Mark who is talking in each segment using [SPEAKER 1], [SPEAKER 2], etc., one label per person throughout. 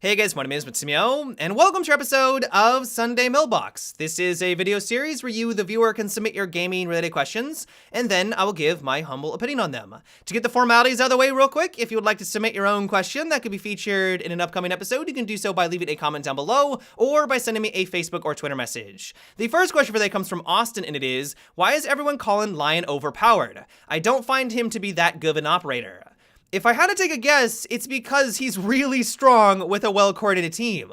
[SPEAKER 1] Hey guys, my name is Matsumo, and welcome to your episode of Sunday Mailbox. This is a video series where you, the viewer, can submit your gaming-related questions, and then I will give my humble opinion on them. To get the formalities out of the way real quick, if you would like to submit your own question that could be featured in an upcoming episode, you can do so by leaving a comment down below, or by sending me a Facebook or Twitter message. The first question for today comes from Austin, and it is, why is everyone calling Lion overpowered? I don't find him to be that good of an operator. If I had to take a guess, it's because he's really strong with a well-coordinated team.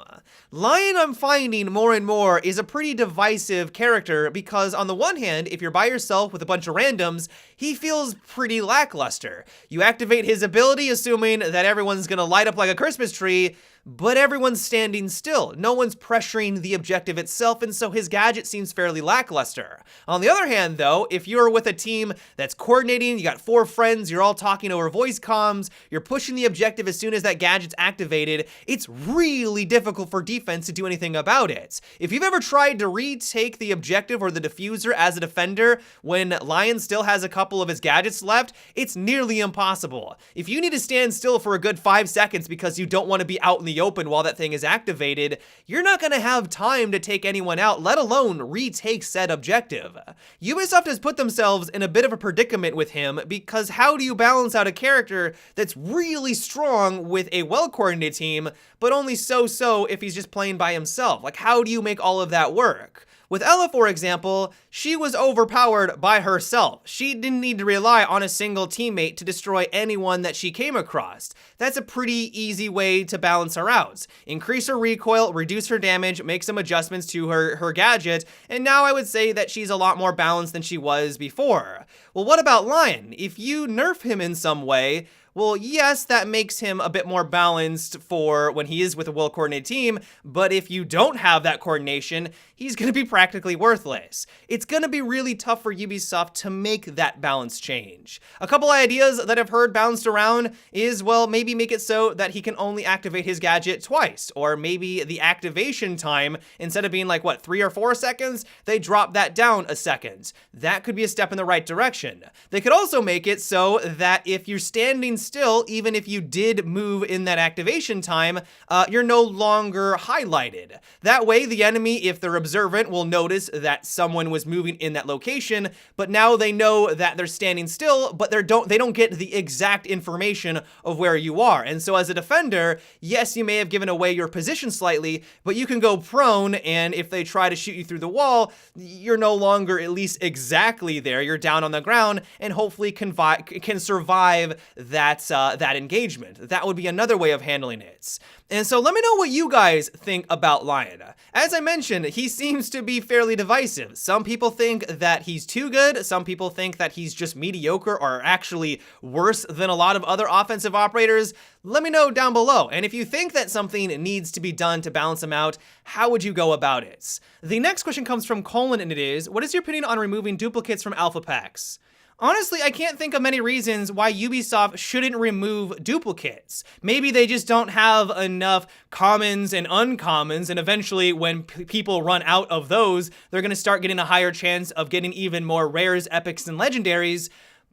[SPEAKER 1] Lion, I'm finding more and more, is a pretty divisive character because on the one hand, if you're by yourself with a bunch of randoms, he feels pretty lackluster. You activate his ability assuming that everyone's gonna light up like a Christmas tree, but everyone's standing still. No one's pressuring the objective itself, and so his gadget seems fairly lackluster. On the other hand, though, if you're with a team that's coordinating, you got 4 friends, you're all talking over voice comms, you're pushing the objective as soon as that gadget's activated, it's really difficult for defense to do anything about it. If you've ever tried to retake the objective or the diffuser as a defender when Lion still has a couple of his gadgets left, it's nearly impossible. If you need to stand still for a good 5 seconds because you don't want to be out in the open while that thing is activated, you're not going to have time to take anyone out, let alone retake said objective. Ubisoft has put themselves in a bit of a predicament with him because how do you balance out a character that's really strong with a well-coordinated team, but only so-so if he's just playing by himself? Like, how do you make all of that work? With Ella, for example, she was overpowered by herself. She didn't need to rely on a single teammate to destroy anyone that she came across. That's a pretty easy way to balance her out. Increase her recoil, reduce her damage, make some adjustments to her gadget, and now I would say that she's a lot more balanced than she was before. Well, what about Lion? If you nerf him in some way, well, yes, that makes him a bit more balanced for when he is with a well-coordinated team, but if you don't have that coordination, he's going to be practically worthless. It's going to be really tough for Ubisoft to make that balance change. A couple ideas that I've heard bounced around is, well, maybe make it so that he can only activate his gadget twice, or maybe the activation time, instead of being like, what, 3 or 4 seconds, they drop that down a second. That could be a step in the right direction. They could also make it so that if you're standing still, even if you did move in that activation time, you're no longer highlighted. That way, the enemy, if they're observant, will notice that someone was moving in that location, but now they know that they're standing still, but they don't get the exact information of where you are. And so as a defender, yes, you may have given away your position slightly, but you can go prone, and if they try to shoot you through the wall, you're no longer at least exactly there. You're down on the ground, and hopefully can survive that engagement. That would be another way of handling it. And so let me know what you guys think about Lion. As I mentioned, he seems to be fairly divisive. Some people think that he's too good. Some people think that he's just mediocre or actually worse than a lot of other offensive operators. Let me know down below. And if you think that something needs to be done to balance him out, how would you go about it? The next question comes from Colin, and it is, what is your opinion on removing duplicates from alpha packs? Honestly, I can't think of many reasons why Ubisoft shouldn't remove duplicates. Maybe they just don't have enough commons and uncommons, and eventually when people run out of those, they're gonna start getting a higher chance of getting even more rares, epics, and legendaries.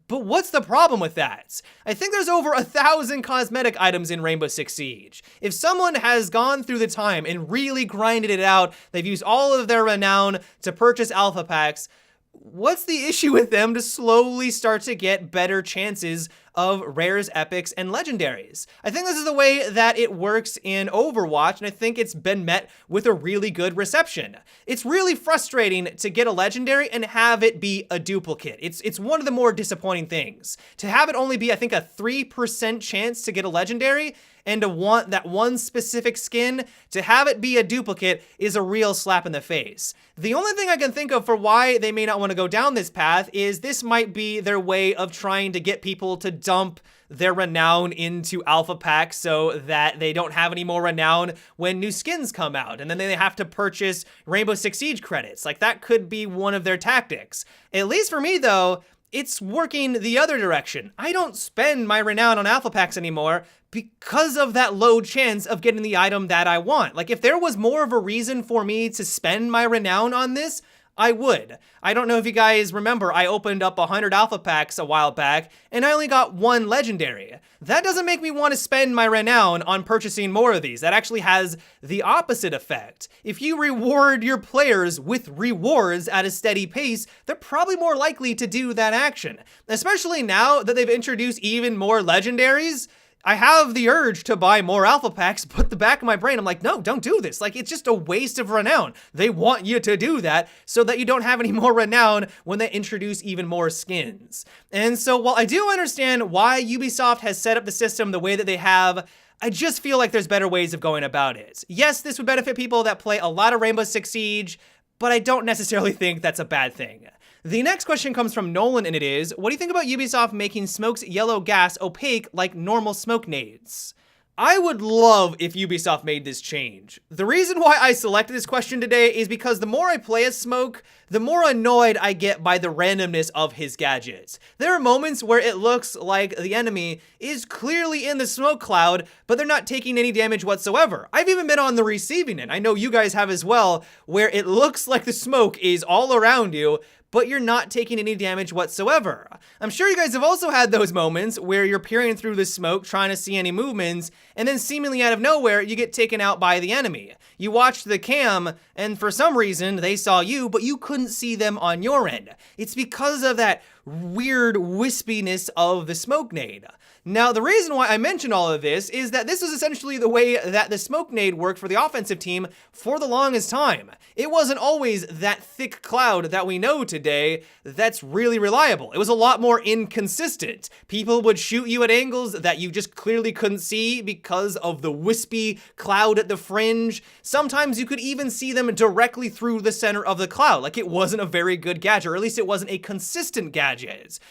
[SPEAKER 1] But what's the problem with that? I think there's over 1,000 cosmetic items in Rainbow Six Siege. If someone has gone through the time and really grinded it out, they've used all of their renown to purchase alpha packs, what's the issue with them to slowly start to get better chances of rares, epics, and legendaries? I think this is the way that it works in Overwatch, and I think it's been met with a really good reception. It's really frustrating to get a legendary and have it be a duplicate. It's one of the more disappointing things. To have it only be, I think, a 3% chance to get a legendary, and to want that one specific skin, to have it be a duplicate is a real slap in the face. The only thing I can think of for why they may not want to go down this path is this might be their way of trying to get people to dump their renown into alpha packs so that they don't have any more renown when new skins come out, and then they have to purchase Rainbow Six Siege credits. Like, that could be one of their tactics. At least for me, though, it's working the other direction. I don't spend my renown on alpha packs anymore because of that low chance of getting the item that I want. Like, if there was more of a reason for me to spend my renown on this, I would. I don't know if you guys remember, I opened up 100 alpha packs a while back, and I only got 1 legendary. That doesn't make me want to spend my renown on purchasing more of these. That actually has the opposite effect. If you reward your players with rewards at a steady pace, they're probably more likely to do that action. Especially now that they've introduced even more legendaries, I have the urge to buy more alpha packs, but the back of my brain, I'm like, no, don't do this. Like, it's just a waste of renown. They want you to do that so that you don't have any more renown when they introduce even more skins. And so while I do understand why Ubisoft has set up the system the way that they have, I just feel like there's better ways of going about it. Yes, this would benefit people that play a lot of Rainbow Six Siege, but I don't necessarily think that's a bad thing. The next question comes from Nolan, and it is, what do you think about Ubisoft making Smoke's yellow gas opaque like normal smoke nades? I would love if Ubisoft made this change. The reason why I selected this question today is because the more I play as Smoke, the more annoyed I get by the randomness of his gadgets. There are moments where it looks like the enemy is clearly in the smoke cloud, but they're not taking any damage whatsoever. I've even been on the receiving end, I know you guys have as well, where it looks like the smoke is all around you, but you're not taking any damage whatsoever. I'm sure you guys have also had those moments where you're peering through the smoke trying to see any movements, and then seemingly out of nowhere, you get taken out by the enemy. You watched the cam, and for some reason, they saw you, but you couldn't see them on your end. It's because of that weird wispiness of the smoke nade. Now, the reason why I mention all of this is that this is essentially the way that the smoke nade worked for the offensive team for the longest time. It wasn't always that thick cloud that we know today that's really reliable. It was a lot more inconsistent. People would shoot you at angles that you just clearly couldn't see because of the wispy cloud at the fringe. Sometimes you could even see them directly through the center of the cloud. Like, it wasn't a very good gadget, or at least it wasn't a consistent gadget.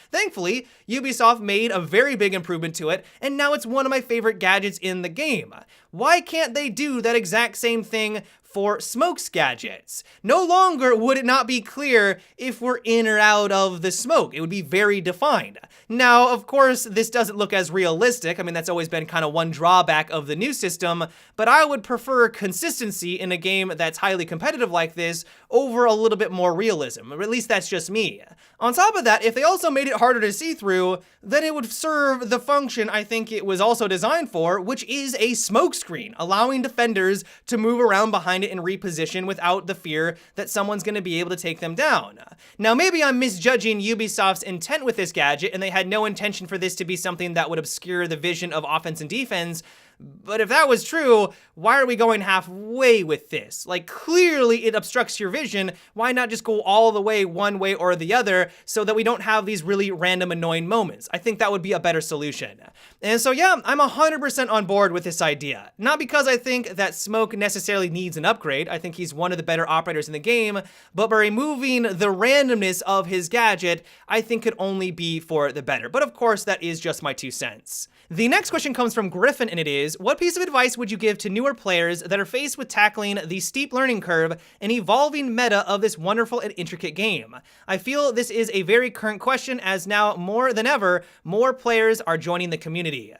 [SPEAKER 1] Thankfully, Ubisoft made a very big improvement to it, and now it's one of my favorite gadgets in the game. Why can't they do that exact same thing for Smoke's gadgets? No longer would it not be clear if we're in or out of the smoke. It would be very defined. Now, of course, this doesn't look as realistic. I mean, that's always been kind of one drawback of the new system, but I would prefer consistency in a game that's highly competitive like this over a little bit more realism, or at least that's just me. On top of that, if they also made it harder to see through, then it would serve the function I think it was also designed for, which is a smoke screen, allowing defenders to move around behind it and reposition without the fear that someone's going to be able to take them down. Now, maybe I'm misjudging Ubisoft's intent with this gadget, and they had no intention for this to be something that would obscure the vision of offense and defense. But if that was true, why are we going halfway with this? Like, clearly it obstructs your vision. Why not just go all the way one way or the other so that we don't have these really random annoying moments? I think that would be a better solution. And so yeah, I'm 100% on board with this idea. Not because I think that Smoke necessarily needs an upgrade. I think he's one of the better operators in the game, but by removing the randomness of his gadget, I think could only be for the better. But of course, that is just my 2 cents. The next question comes from Griffin, and it is, what piece of advice would you give to newer players that are faced with tackling the steep learning curve and evolving meta of this wonderful and intricate game? I feel this is a very current question, as now more than ever, more players are joining the community.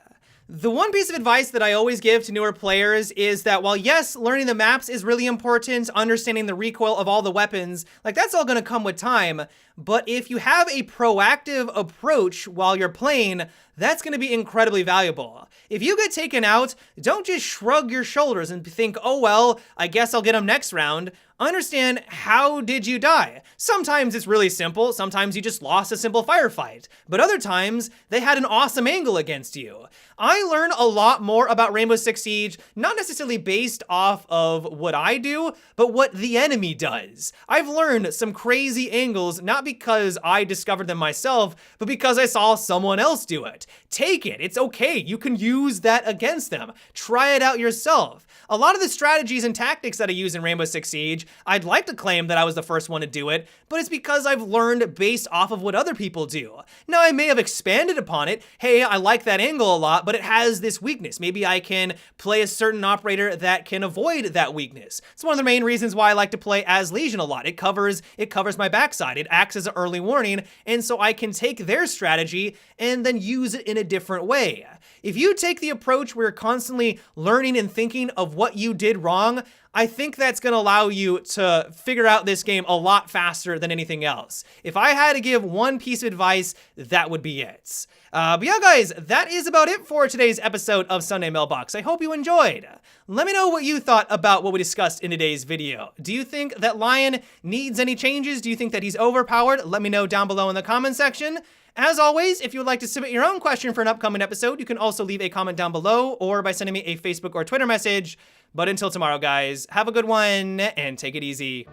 [SPEAKER 1] The one piece of advice that I always give to newer players is that while yes, learning the maps is really important, understanding the recoil of all the weapons, like that's all gonna come with time, but if you have a proactive approach while you're playing, that's gonna be incredibly valuable. If you get taken out, don't just shrug your shoulders and think, oh well, I guess I'll get them next round. Understand, how did you die? Sometimes it's really simple, sometimes you just lost a simple firefight, but other times they had an awesome angle against you. I learn a lot more about Rainbow Six Siege, not necessarily based off of what I do, but what the enemy does. I've learned some crazy angles, not because I discovered them myself, but because I saw someone else do it. Take it, it's okay, you can use that against them. Try it out yourself. A lot of the strategies and tactics that I use in Rainbow Six Siege, I'd like to claim that I was the first one to do it, but it's because I've learned based off of what other people do. Now, I may have expanded upon it. Hey, I like that angle a lot, but it has this weakness. Maybe I can play a certain operator that can avoid that weakness. It's one of the main reasons why I like to play as Legion a lot. It covers my backside. It acts as an early warning, and so I can take their strategy and then use it in a different way. If you take the approach where you're constantly learning and thinking of what you did wrong, I think that's going to allow you to figure out this game a lot faster than anything else. If I had to give one piece of advice, that would be it. But yeah, guys, that is about it for today's episode of Sunday Mailbox. I hope you enjoyed. Let me know what you thought about what we discussed in today's video. Do you think that Lion needs any changes? Do you think that he's overpowered? Let me know down below in the comment section. As always, if you would like to submit your own question for an upcoming episode, you can also leave a comment down below or by sending me a Facebook or Twitter message. But until tomorrow, guys, have a good one and take it easy.